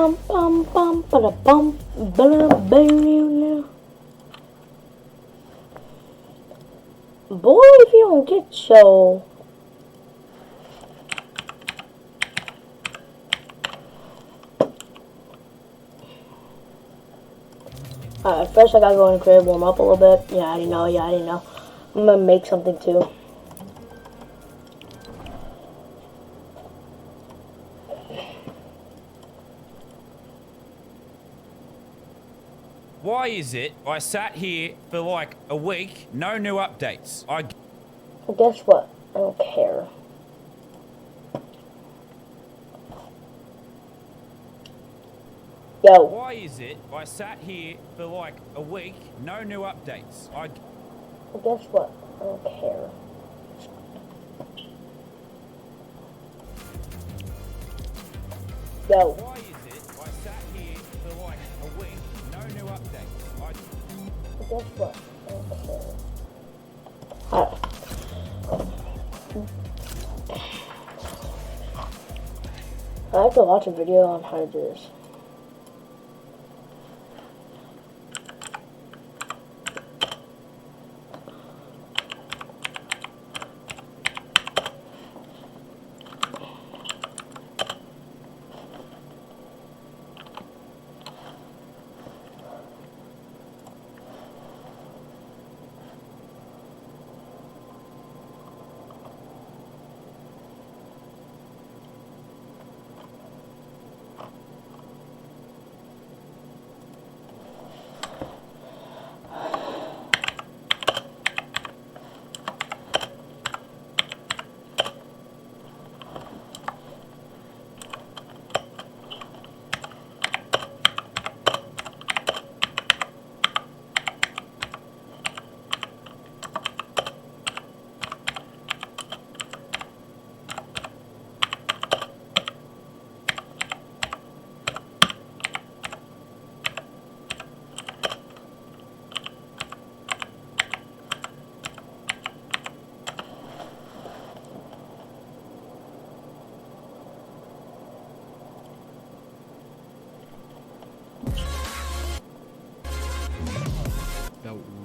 Bum bum bum ba bum ba bum. Boy, if you don't get your first I gotta go in the crib, warm up a little bit. Yeah, I didn't know. I'm gonna make something too. Why is it I sat here for like a week, no new updates? Guess what? I don't care. Yo. Why is it I sat here for like a week, no new updates? Guess what? I don't care. Yo. Why is it I sat here for like a week, no new updates? Guess what? I don't care. I have to watch a video on how to do this.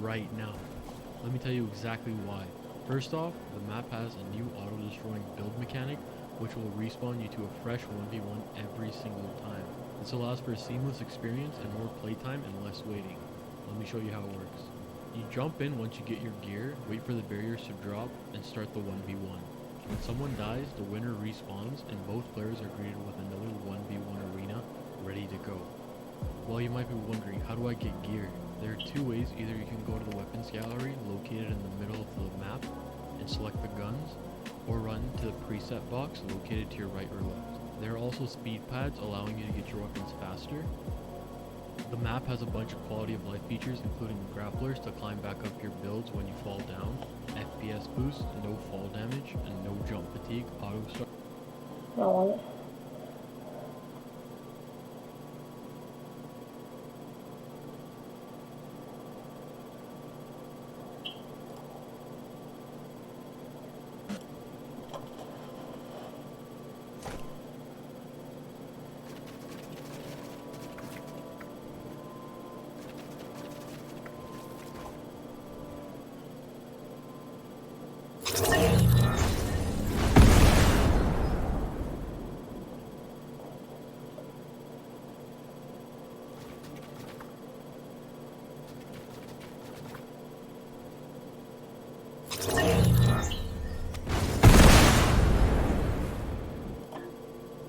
Right now. Let me tell you exactly why. First off, the map has a new auto-destroying build mechanic, which will respawn you to a fresh 1v1 every single time. This allows for a seamless experience and more playtime and less waiting. Let me show you how it works. You jump in once you get your gear, wait for the barriers to drop, and start the 1v1. When someone dies, the winner respawns, and both players are greeted with another 1v1 arena ready to go. Well, you might be wondering, how do I get gear? There are two ways. Either you can go to the weapons gallery located in the middle of the map and select the guns, or run to the preset box located to your right or left. There are also speed pads allowing you to get your weapons faster. The map has a bunch of quality of life features, including grapplers to climb back up your builds when you fall down, FPS boost, no fall damage, and no jump fatigue auto start. I want it.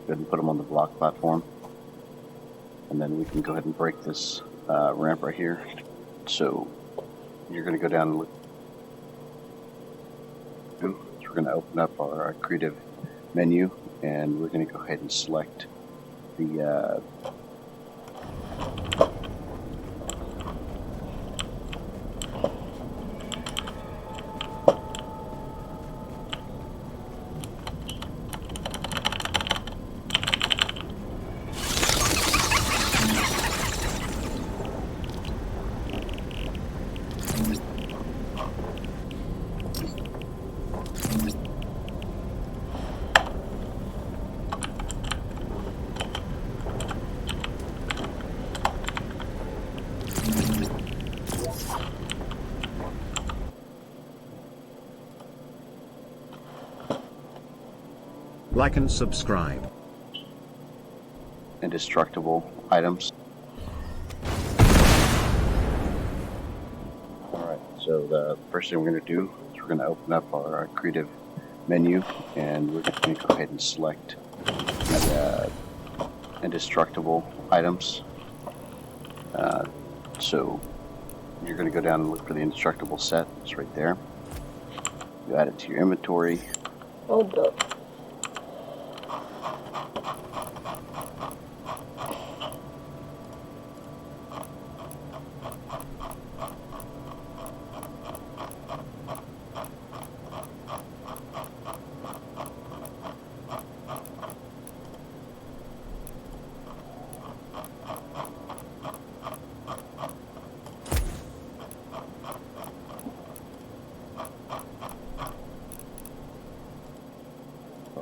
Go ahead and put them on the block platform, and then we can go ahead and break this ramp right here. So you're going to go down and look. So we're going to open up our creative menu, and we're going to go ahead and select the Like and subscribe. Indestructible items. Alright, so the first thing we're going to do is we're going to open up our creative menu, and we're going to go ahead and select the indestructible items. So you're going to go down and look for the indestructible set. It's right there. You add it to your inventory. Hold up.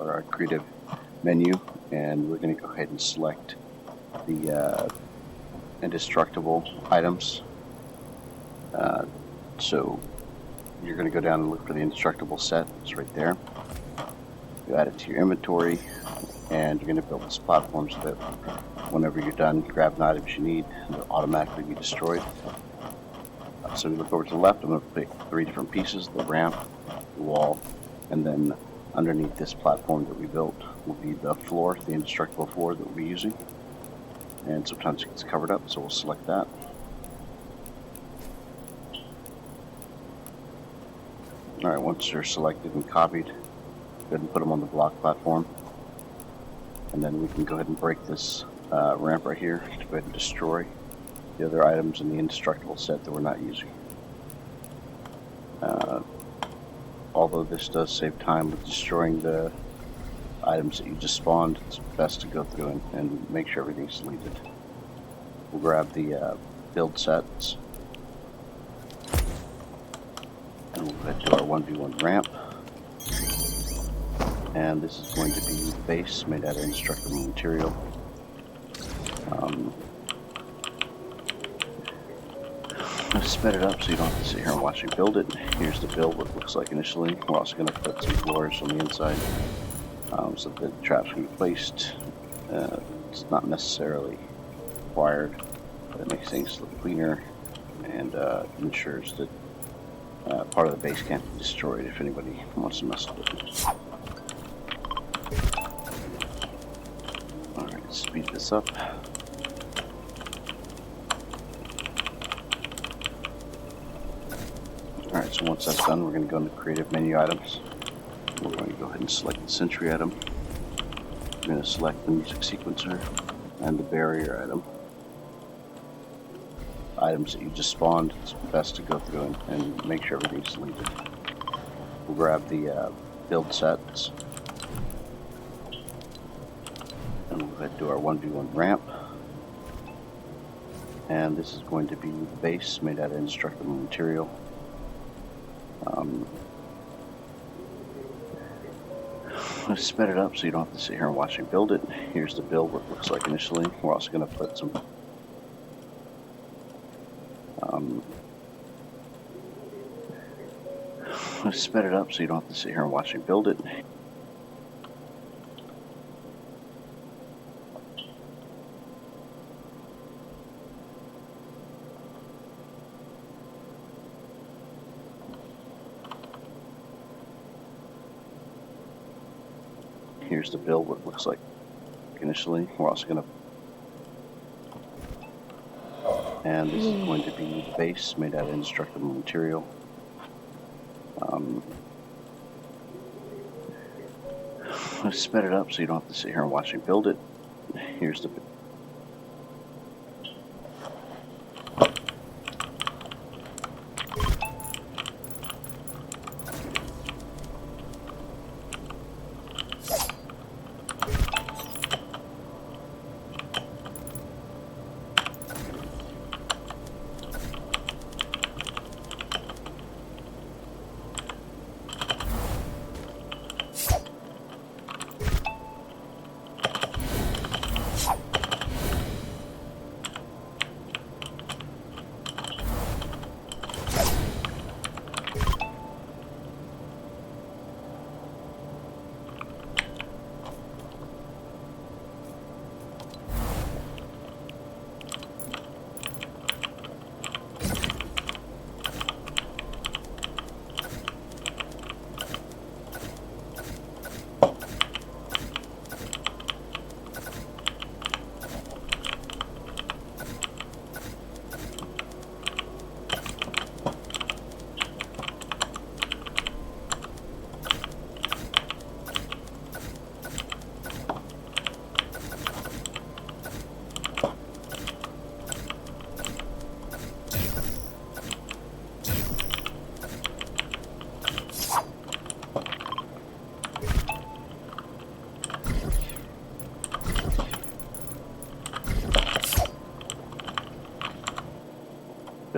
Our creative menu, and we're going to go ahead and select the indestructible items. So you're going to go down and look for the indestructible set. It's right there. You add it to your inventory, and you're going to build this platform so that whenever you're done grabbing items you need, they'll automatically be destroyed. So we look over to the left. I'm going to pick 3 different pieces: the ramp, the wall, and then underneath this platform that we built will be the floor, the indestructible floor that we'll be using. And sometimes it gets covered up, so we'll select that. Alright, once they're selected and copied, go ahead and put them on the block platform. And then we can go ahead and break this ramp right here to go ahead and destroy the other items in the indestructible set that we're not using. Although this does save time with destroying the items that you just spawned, it's best to go through and make sure everything's deleted. We'll grab the build sets, and we'll head to our 1v1 ramp. And this is going to be the base made out of indestructible material. I've sped it up so you don't have to sit here and watch me build it. Here's the build, what it looks like initially. We're also going to put some floors on the inside so that the traps can be placed. It's not necessarily required, but it makes things look cleaner and ensures that part of the base can't be destroyed if anybody wants to mess with it. Alright, let's speed this up. Alright, so once that's done, we're going to go into creative menu items. We're going to go ahead and select the sentry item. We're going to select the music sequencer and the barrier item. Items that you just spawned, it's best to go through and make sure everything's deleted. We'll grab the build sets, and we'll head to our 1v1 ramp. And this is going to be the base made out of indestructible material. I'm going to sped it up so you don't have to sit here and watch me build it. Here's the build, what it looks like initially. We're also going to put some I'm going to sped it up so you don't have to sit here and watch me build it. Here's the build, what it looks like initially. We're also going to, and this is going to be the base made out of indestructible material. I'm going to sped it up so you don't have to sit here and watch me build it. Here's the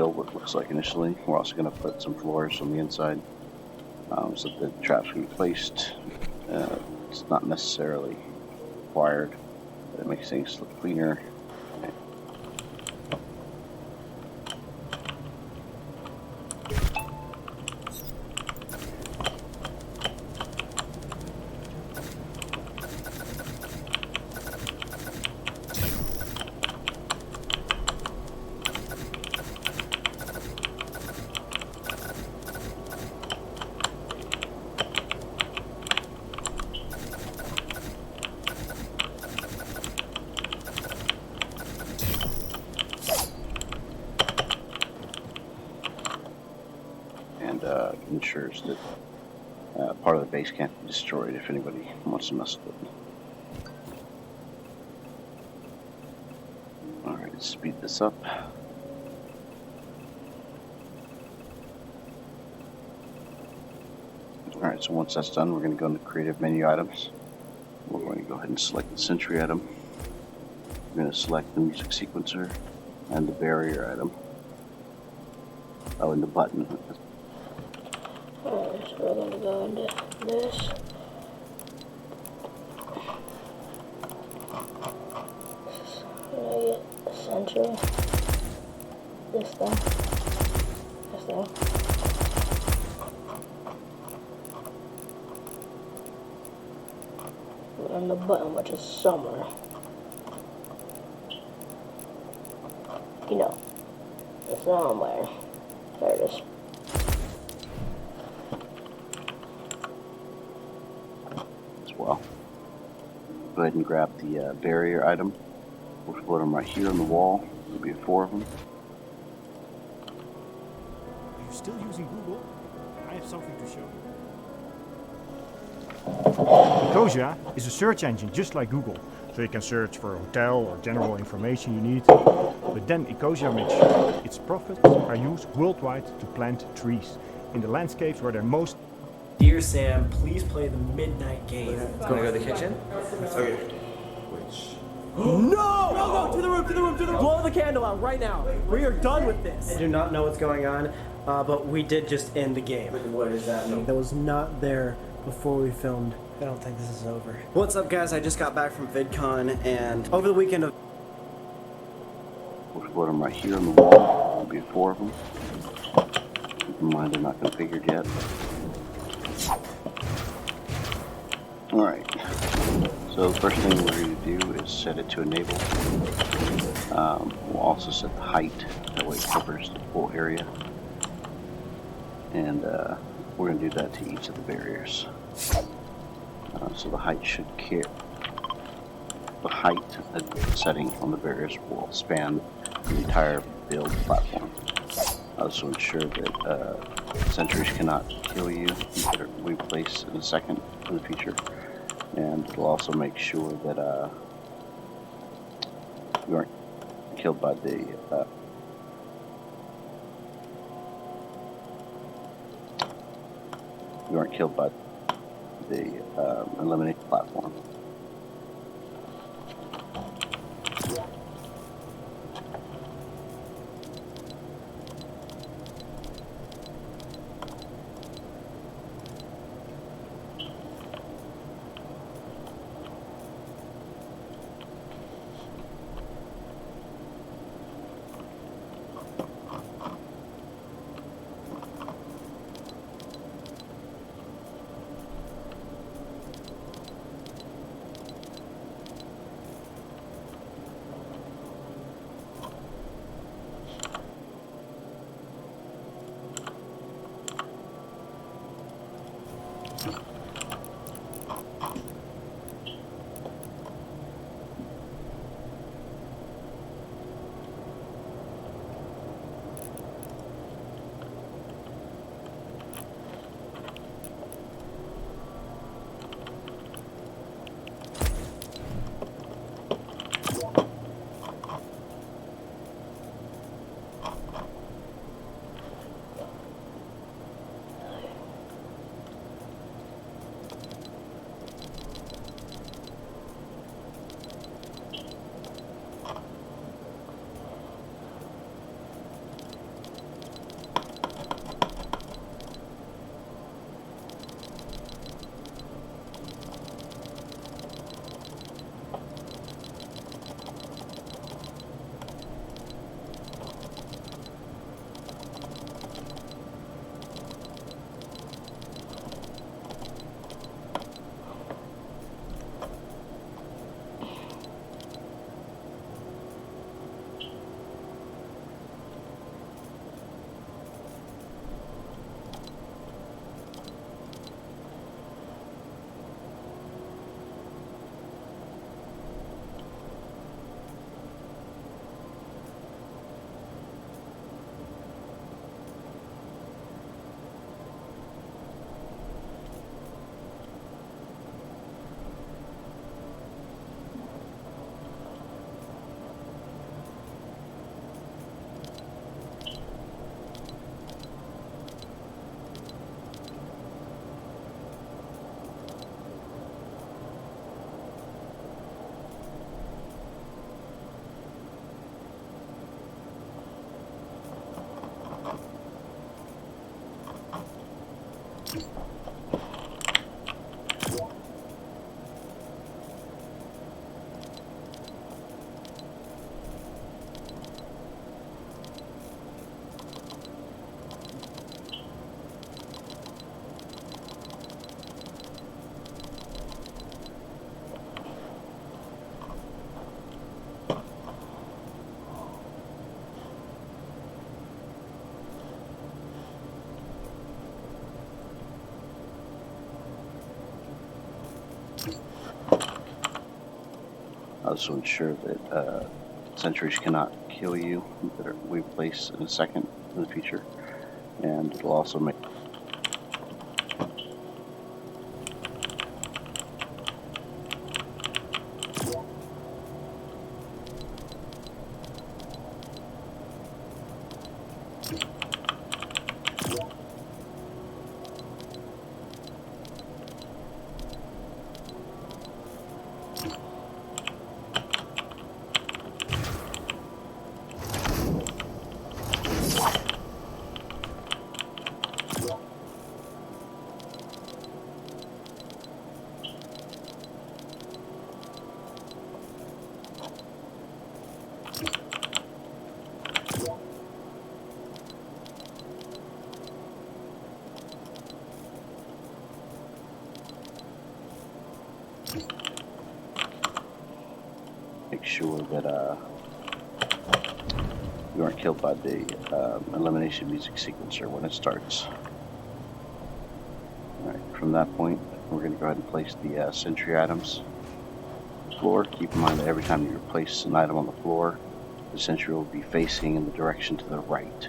build what it looks like initially. We're also going to put some floors on the inside so that the traps can be placed. It's not necessarily required, but it makes things look cleaner. Ensures that part of the base can't be destroyed if anybody wants to mess with it. Alright, let's speed this up. Alright, so once that's done, we're going to go into creative menu items. We're going to go ahead and select the sentry item. We're going to select the music sequencer and the barrier item. Oh, and the button. Alright, so we're gonna go into this. We're gonna get the sentry. This thing. This thing. And the button, which is somewhere. You know, it's somewhere. There it is. Well, go ahead and grab the barrier item. We'll put them right here on the wall. There'll be 4 of them. Are you still using Google? I have something to show you. Ecosia is a search engine just like Google, so you can search for a hotel or general information you need. But then Ecosia makes sure its profits are used worldwide to plant trees in the landscapes where they're most. Dear Sam, please play the midnight game. Wanna go to the kitchen? Okay. No, to the room. Blow the candle out right now. We are done with this. I do not know what's going on, but we did just end the game. What does that mean? That was not there before we filmed. I don't think this is over. What's up, guys? I just got back from VidCon, and over the weekend of... We'll put them right here on the wall. There'll be 4 of them. Keep in mind they're not configured yet. Alright, so the first thing we're going to do is set it to enable. We'll also set the height, that way it covers the full area. And we're going to do that to each of the barriers. So the height should care. The height setting on the barriers will span the entire build platform. So ensure that sentries cannot kill you. We place in a second for the future. And it'll also make sure that you aren't killed by the eliminate platform. Also ensure that sentries cannot kill you, that we place in a second in the future, and it'll also make sure that you aren't killed by the elimination music sequencer when it starts. Alright, from that point, we're going to go ahead and place the sentry items on the floor. Keep in mind that every time you place an item on the floor, the sentry will be facing in the direction to the right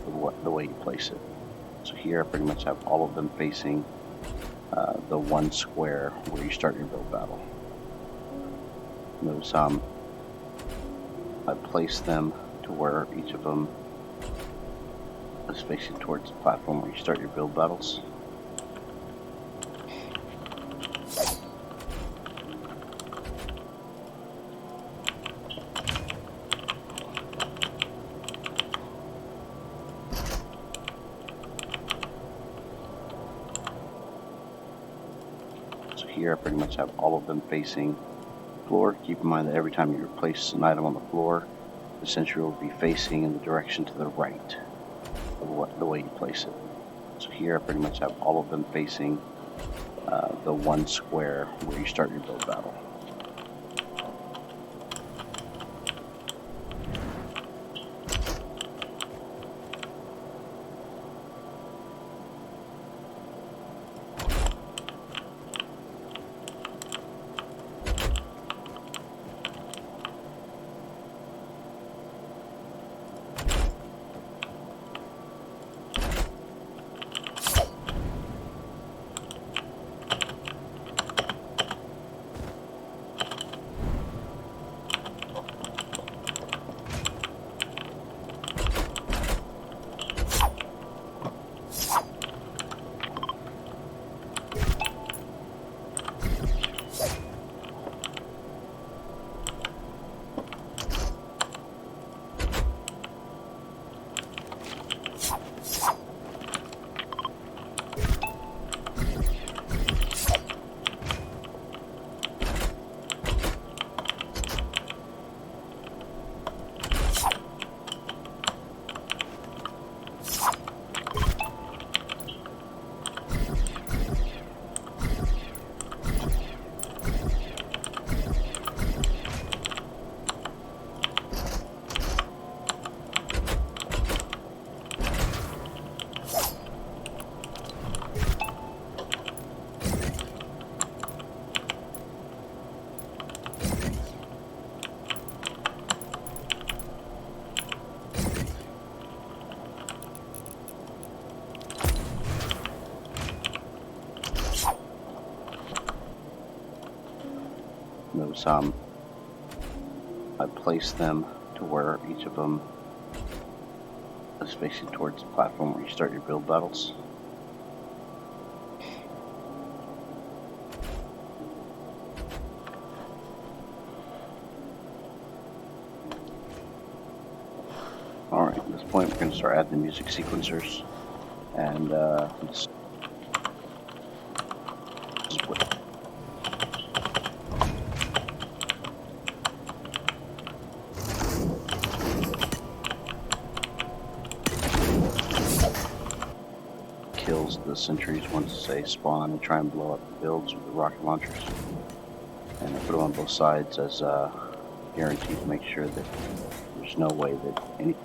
of the way you place it. So here I pretty much have all of them facing the one square where you start your build battle. Notice I place them to where each of them is facing towards the platform where you start your build battles. So here I pretty much have all of them facing floor. Keep in mind that every time you place an item on the floor, the sentry will be facing in the direction to the right of the way you place it. So here I pretty much have all of them facing the one square where you start your build battle. Notice I place them to where each of them is facing towards the platform where you start your build battles. Alright, at this point we're going to start adding the music sequencers, and the sentries once they spawn and try and blow up the builds with the rocket launchers. And I put them on both sides as a guarantee to make sure that there's no way that any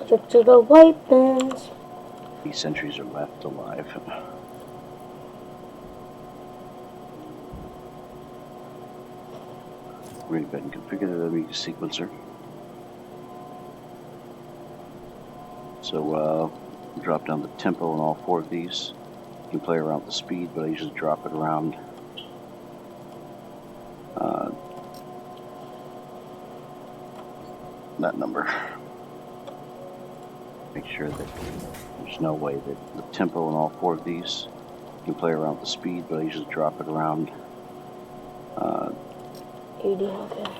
Subject to the weapons. these sentries are left alive. We're going to go ahead and configure the media sequencer. So drop down the tempo on all 4 of these. You can play around with the speed, but I usually drop it around that number. Make sure that there's no way that the tempo on all 4 of these. You can play around with the speed, but I usually drop it around 80, okay.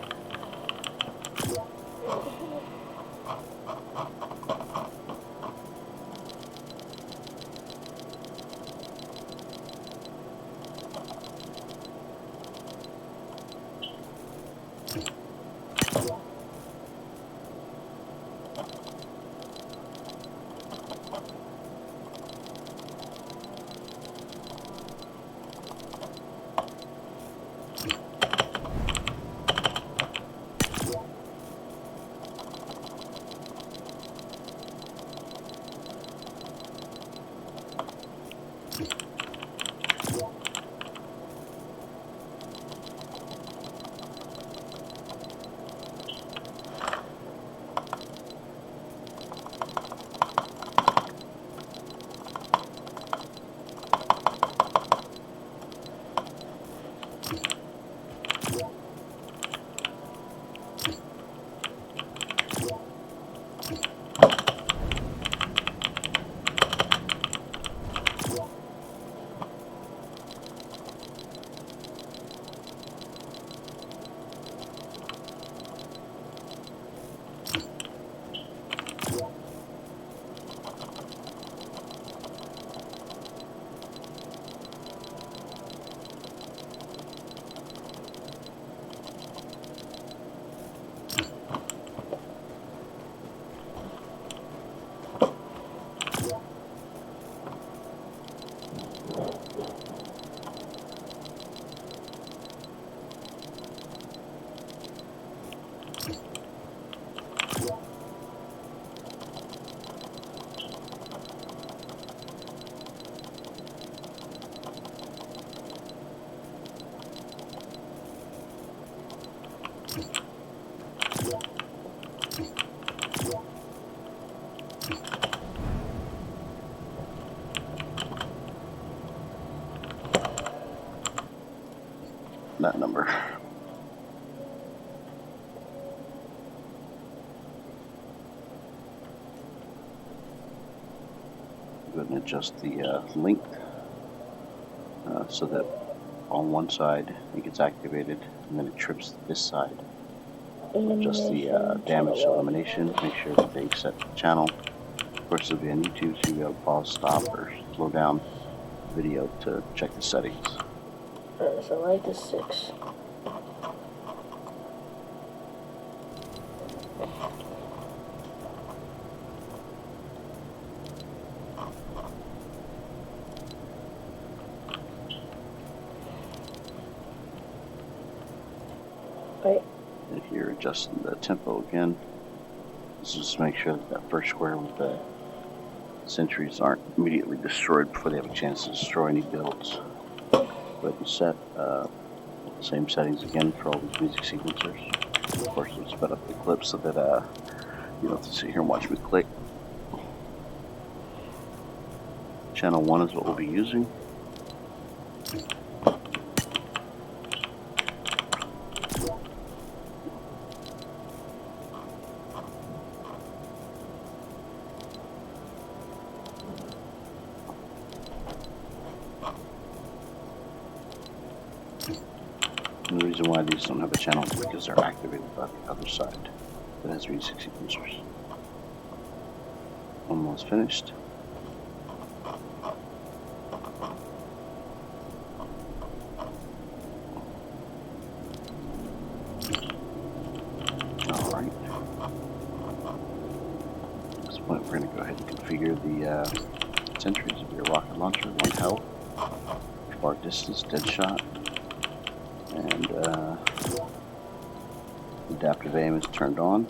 that number. Go ahead and adjust the length so that on one side it gets activated and then it trips this side. Adjust the damage elimination, make sure that they set the channel. Of course, it'll be on YouTube, so you'll be able to pause, stop, or slow down the video to check the settings. Alright, so I like the 6. Right. And here, adjusting the tempo again. This is to make sure that that first square with the sentries aren't immediately destroyed before they have a chance to destroy any builds. Go ahead and set same settings again for all these music sequencers. Of course, we'll sped up the clip so that you don't have to sit here and watch me click. Channel 1 is what we'll be using. And the reason why these don't have a channel is because they're activated by the other side that has music sequencers. Almost finished. Alright. At this point, we're going to go ahead and configure the sentries of your rocket launcher. 1 health, far distance, dead shot. And adaptive aim is turned on.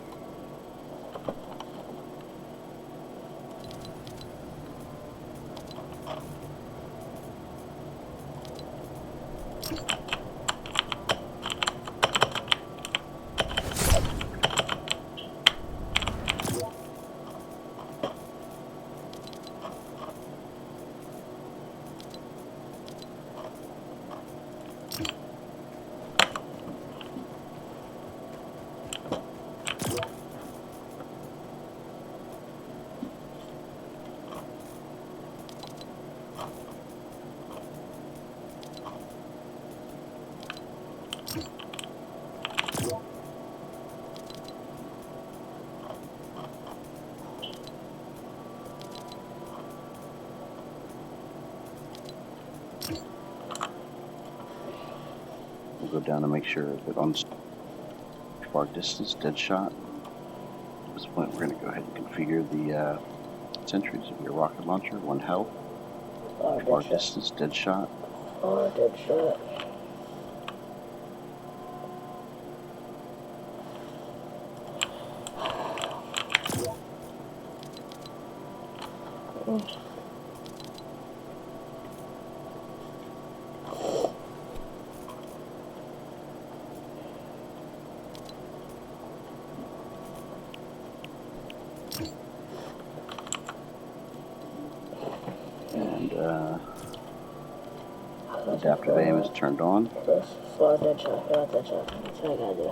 We'll go down and make sure that on far distance, dead shot. At this point, we're going to go ahead and configure the sentries of your rocket launcher. 1 health, far distance, dead shot. Oh, dead shot. And adaptive aim is turned on. Yes, far dead shot. Got dead shot. That's what I gotta do.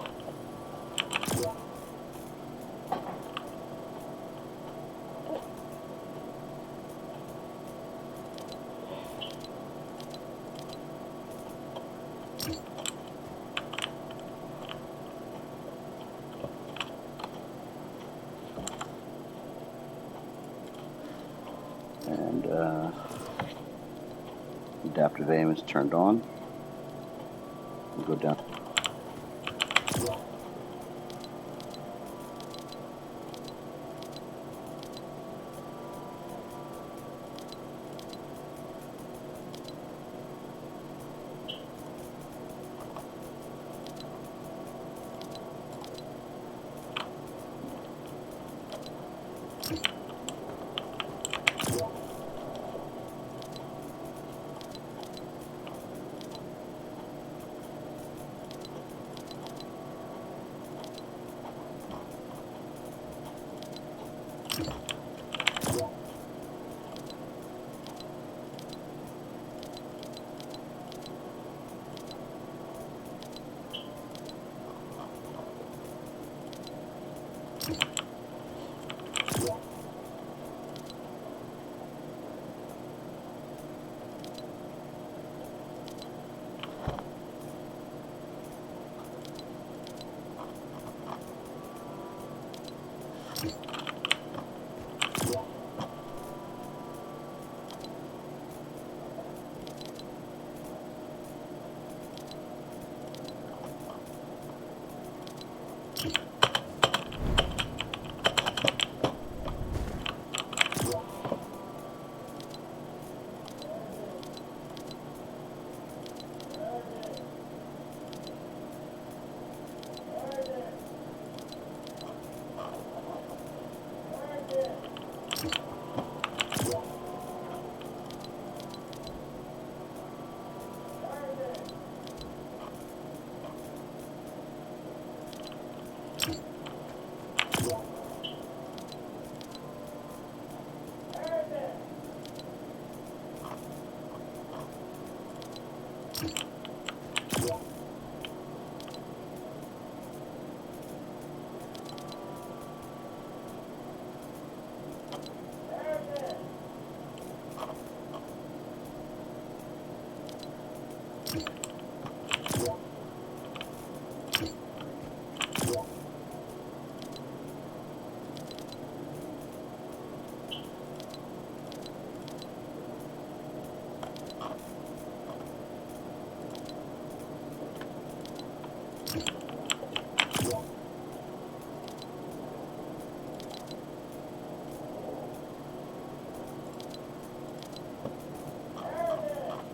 And adaptive aim is turned on. We'll go down.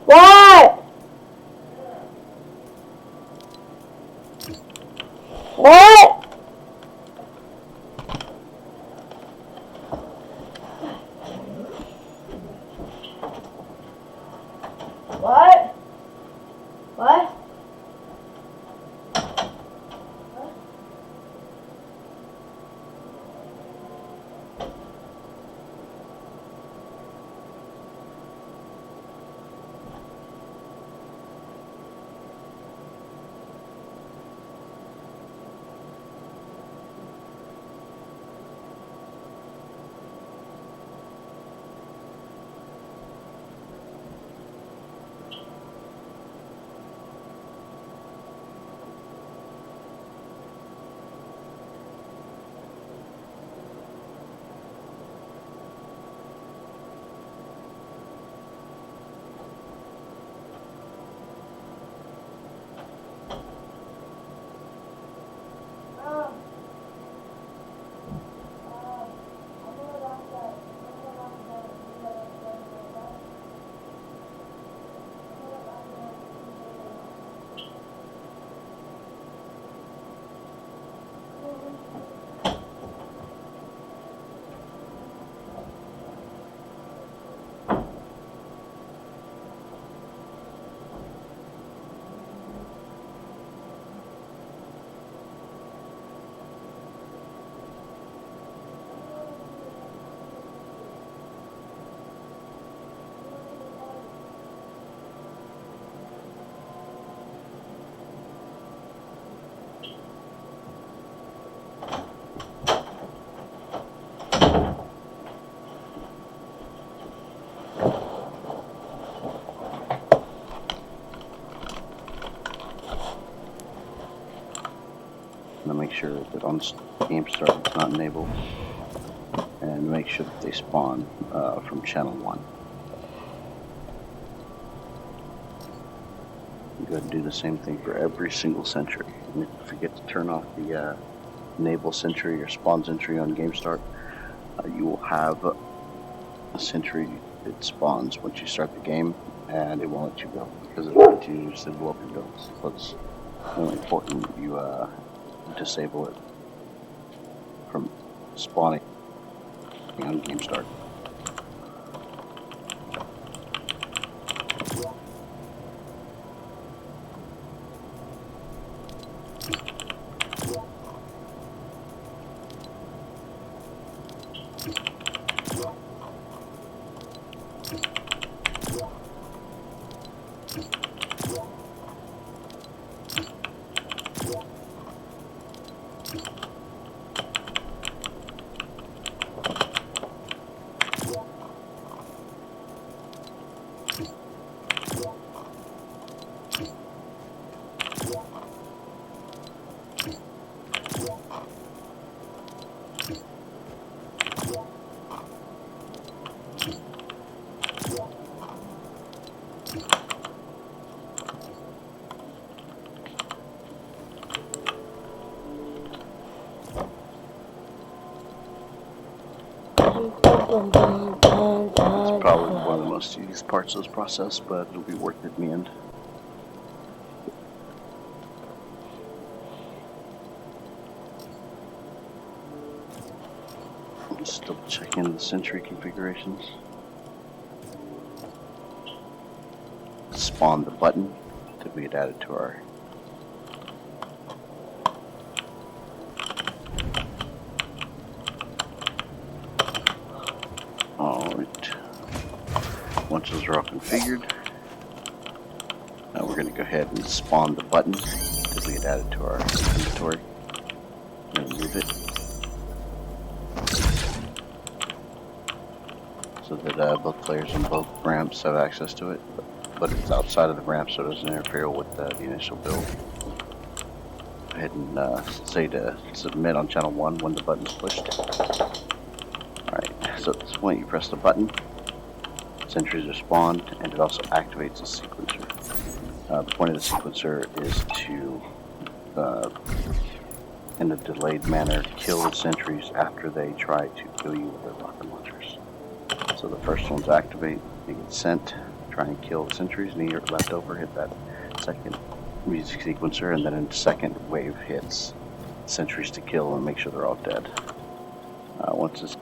What? What? What? What? Now make sure that on game start it's not enabled, and make sure that they spawn from channel 1. Go ahead and do the same thing for every single sentry. And if you forget to turn off the enable sentry or spawn sentry on game start, you will have a sentry that spawns once you start the game, and it won't let you go because it continues to blow up your builds. So it's really important you disable it from spawning on game start. It's probably one of the most tedious parts of this process, but it'll be worth it in the end. Just double checking the Sentry configurations. Spawn the button to be added to our alright. Once those are all configured, now we're going to go ahead and spawn the button to be added to our inventory and remove it so that both players and both ramps have access to it. But it's outside of the ramp, so it doesn't interfere with the initial build. Go ahead and say to submit on channel 1 when the button's pushed. Alright, so at this point you press the button, sentries are spawned, and it also activates the sequencer. The point of the sequencer is to, in a delayed manner, kill the sentries after they try to kill you with their rocket launchers. So the first ones activate, they get sent, try and kill the sentries, and you're left over, hit that second music sequencer, and then a second wave hits sentries to kill and make sure they're all dead. Once this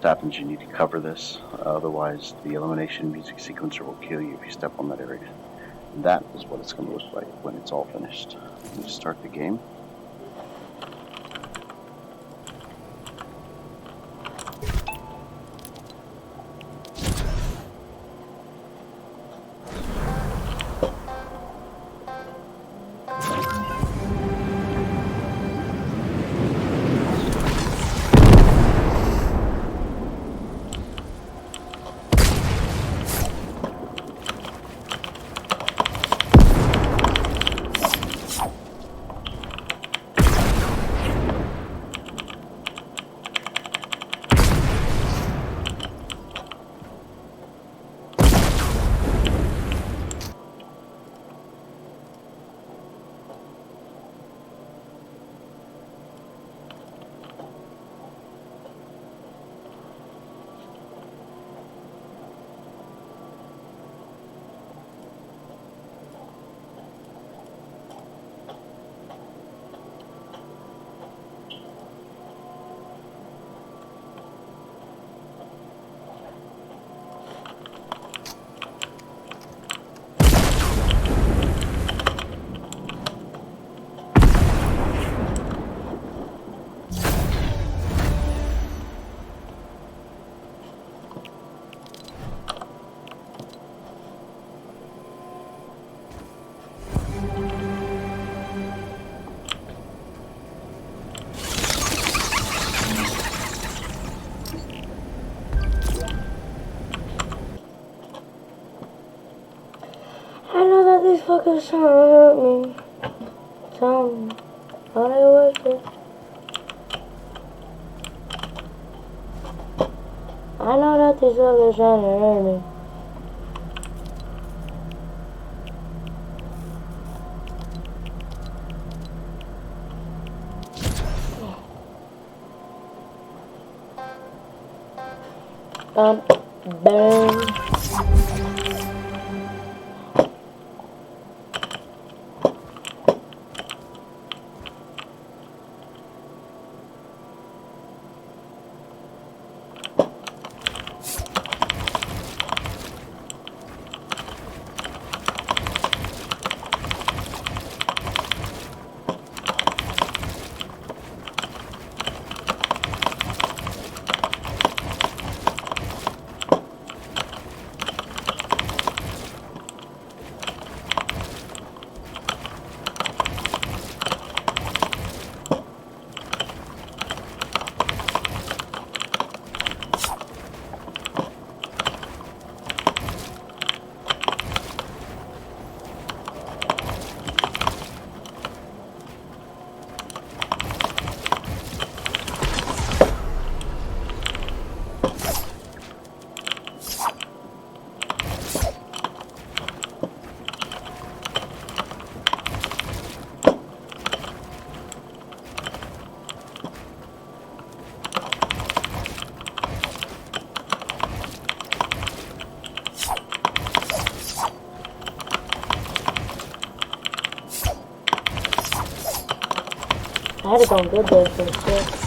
happens, you need to cover this, otherwise the elimination music sequencer will kill you if you step on that area. And that is what it's going to look like when it's all finished. Let's start the game. These fuckers trying to hurt me. Tell me. Are they worth it? I know that these fuckers trying to hurt me. Bam. I had to go and build those things too.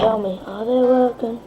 Tell me, are they working?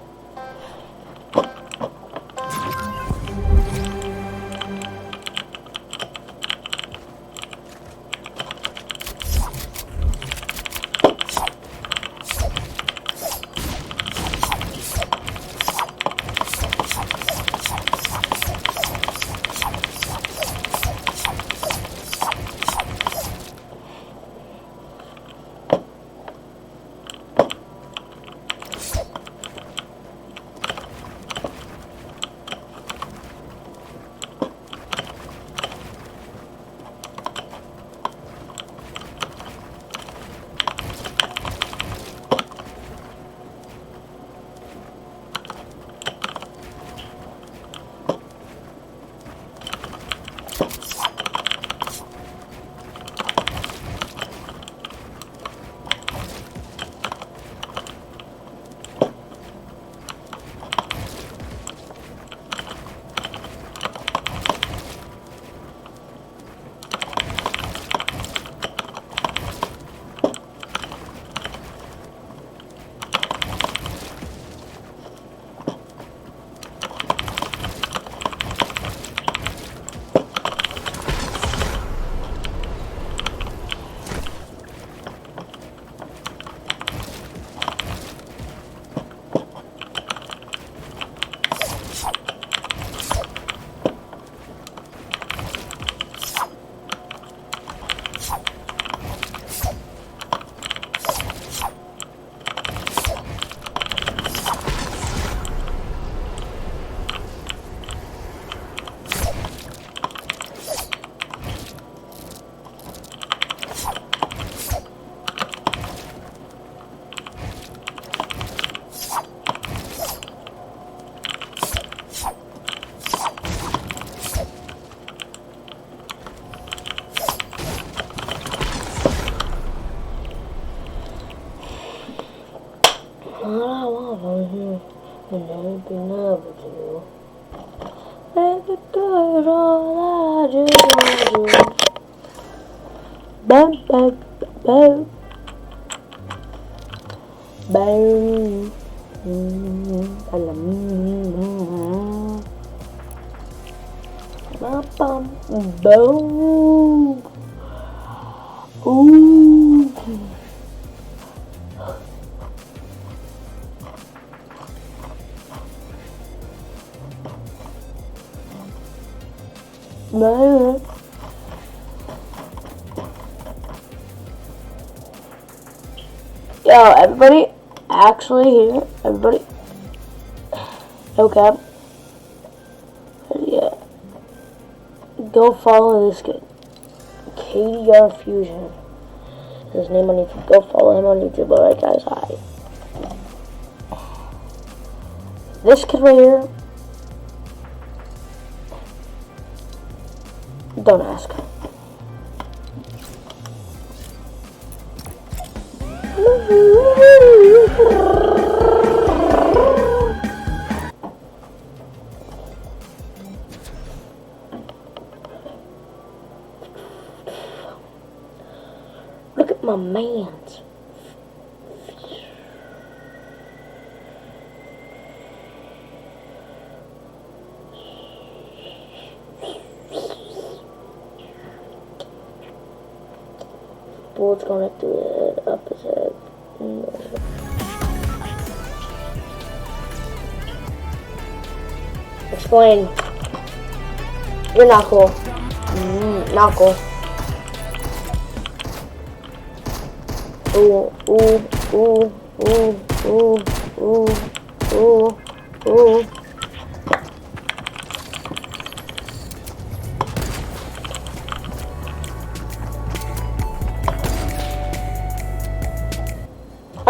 down here and everything up with you. Baby girl is all that I just wanna do. Bam, bam, bam. Bam. Bam, bam, boom. Ooh. Man. Yo, everybody, actually here, everybody. Okay. Yeah. Go follow this kid. KDR Fusion. His name on YouTube. Go follow him on YouTube. Alright, guys. Hi. This kid right here. Don't ask. Look at my man's. Bullet's going through his head, up his head. Explain. You're not cool. Not cool. Ooh, ooh, ooh, ooh, ooh, ooh, ooh, ooh.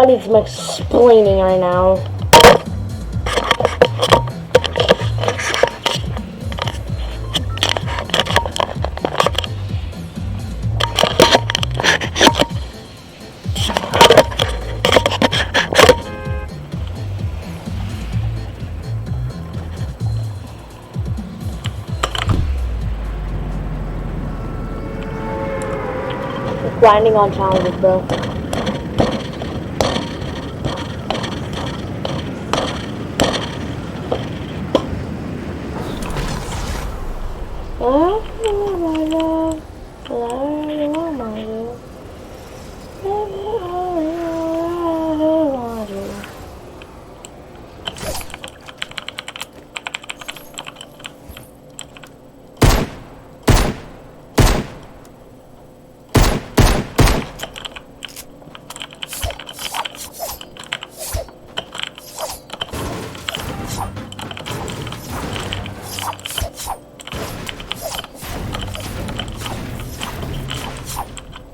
I need some explaining right now. Grinding on challenges, bro.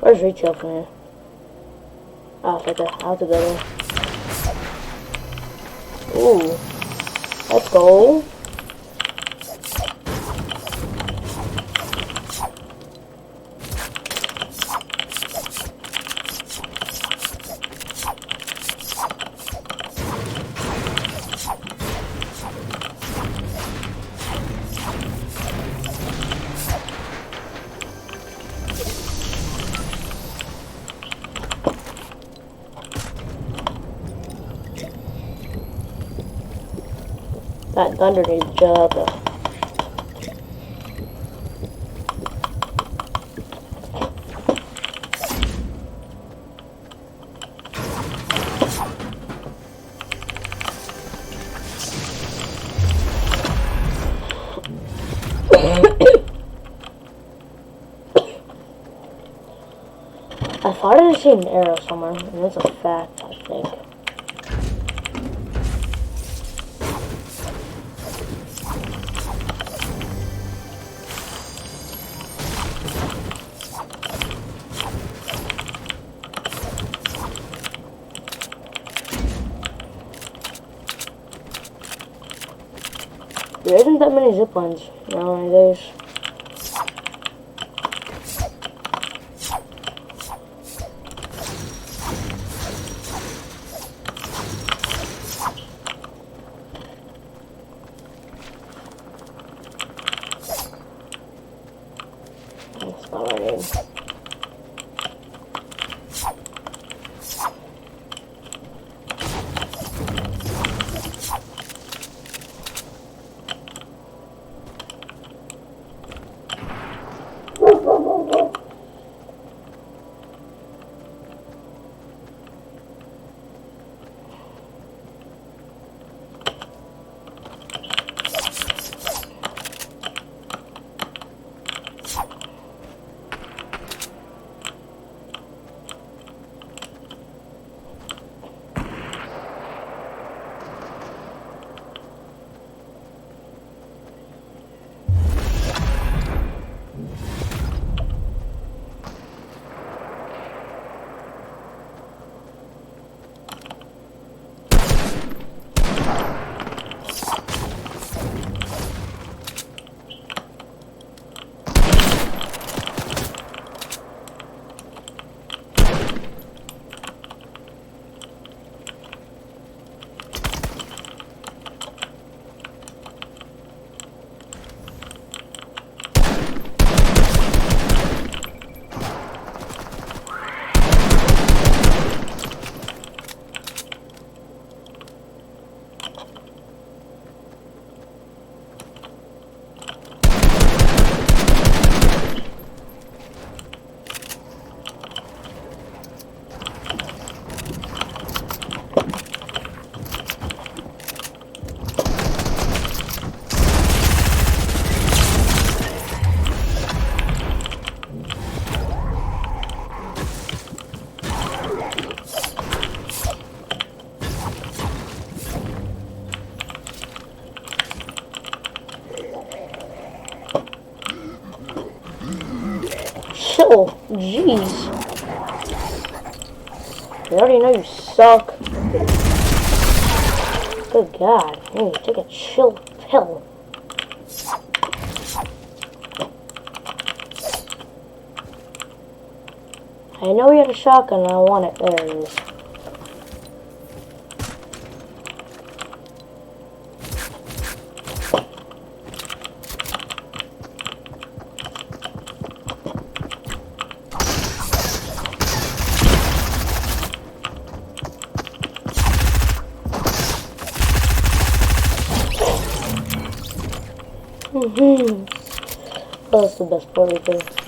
Where's retail from here? Oh, it's right there. I have to go there. Ooh. Let's go. That thunder needs to chill out though. I thought I had seen an arrow somewhere, and it's a fact, I think. There isn't that many zip lines nowadays. chill. Jeez. I already know you suck. Good God. You need to take a chill pill. I know you had a shotgun and I want it. There it is. That's the best part right there.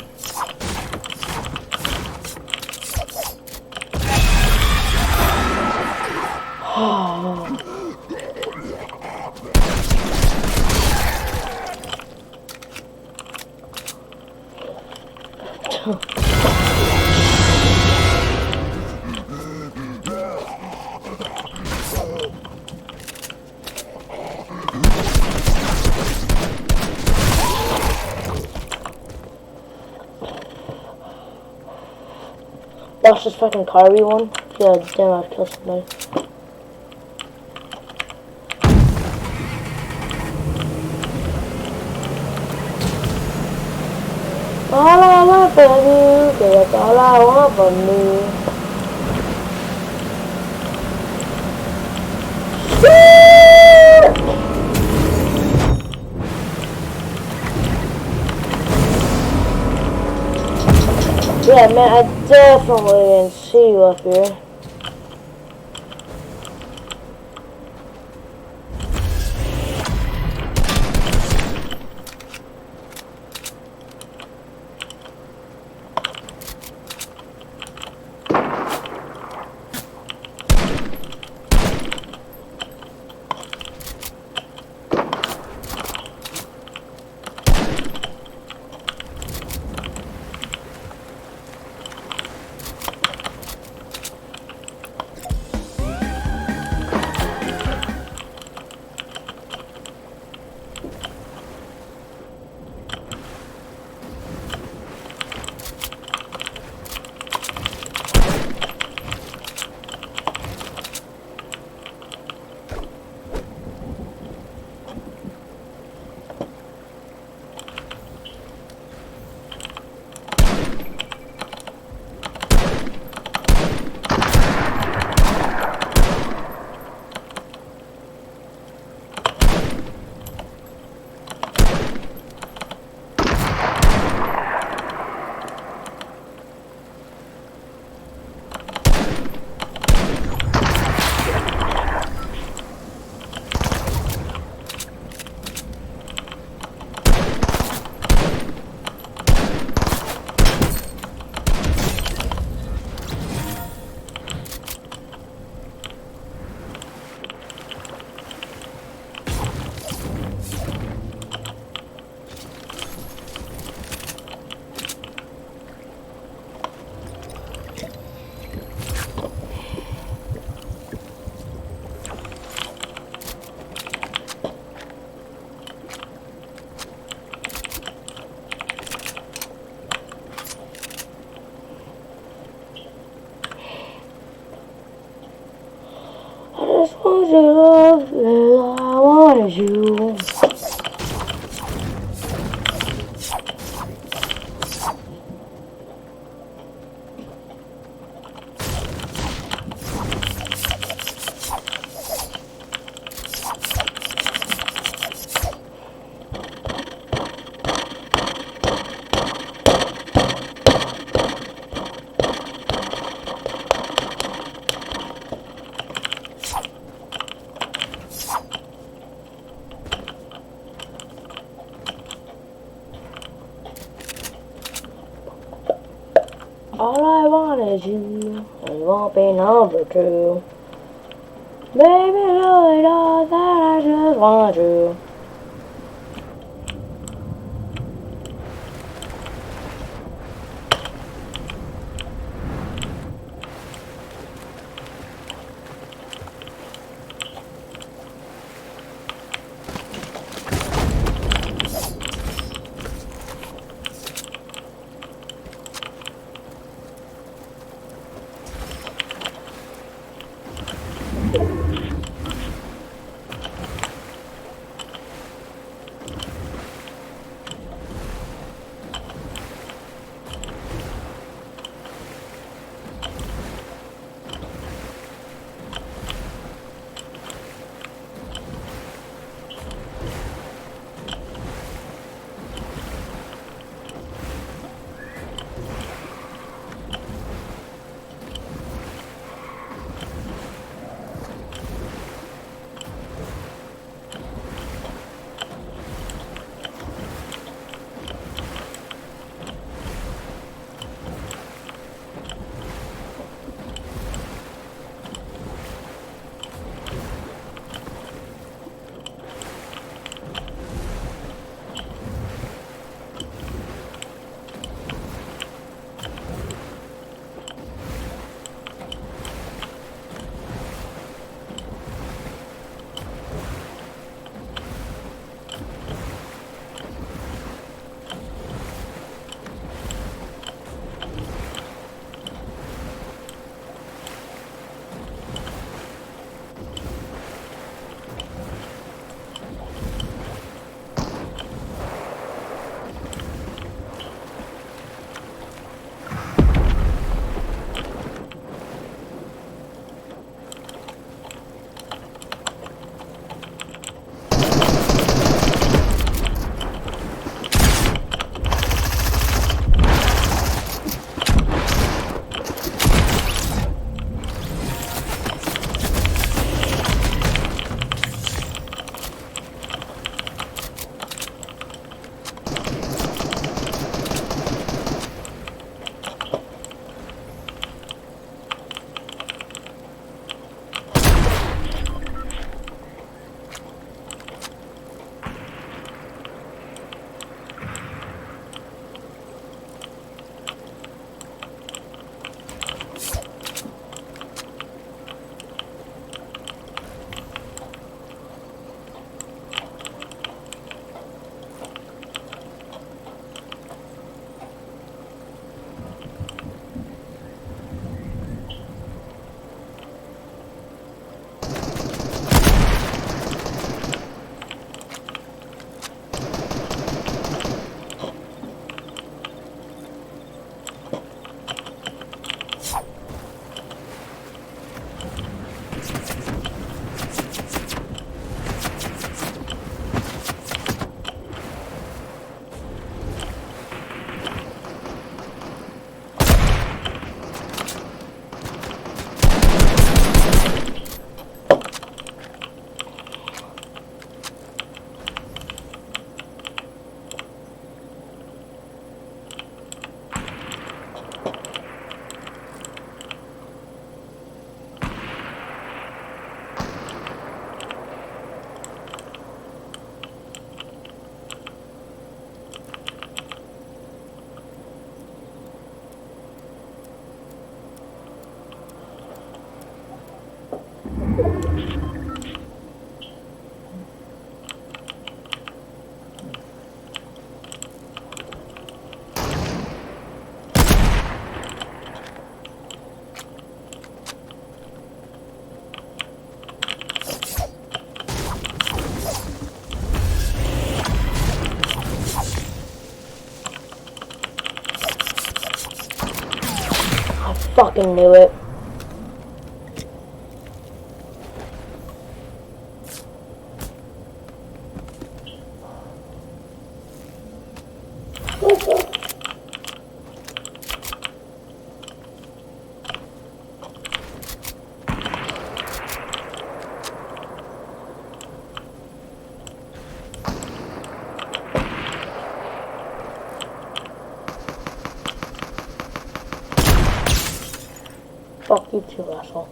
Watch this fucking car we won. Yeah, damn, I've killed somebody. All I want from you, that's all I want from you. Yeah, man, I definitely didn't see you up here. love, I wanted you. All I want is you, and you won't be number two. Baby, know it all that I just want you. fucking knew it. Fuck you too, asshole.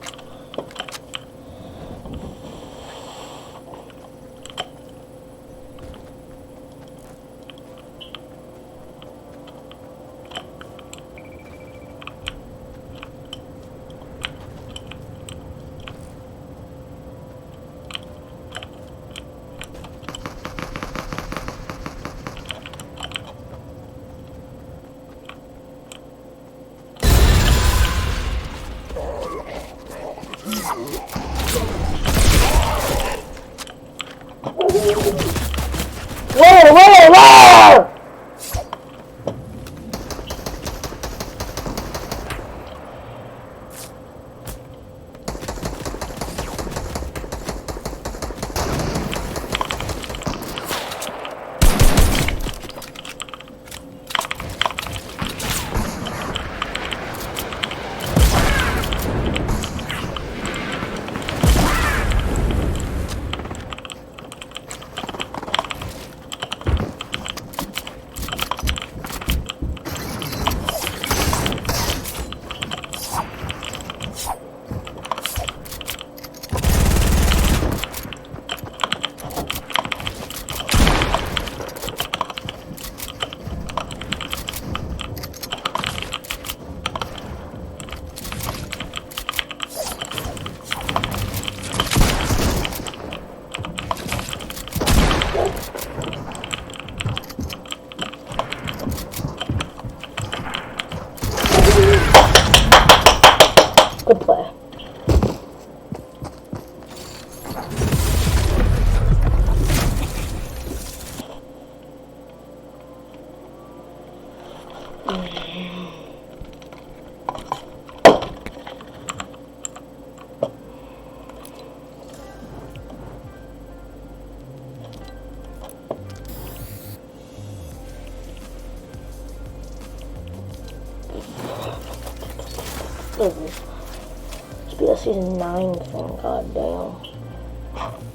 Where? Good play. This be a season 9 thing, god damn.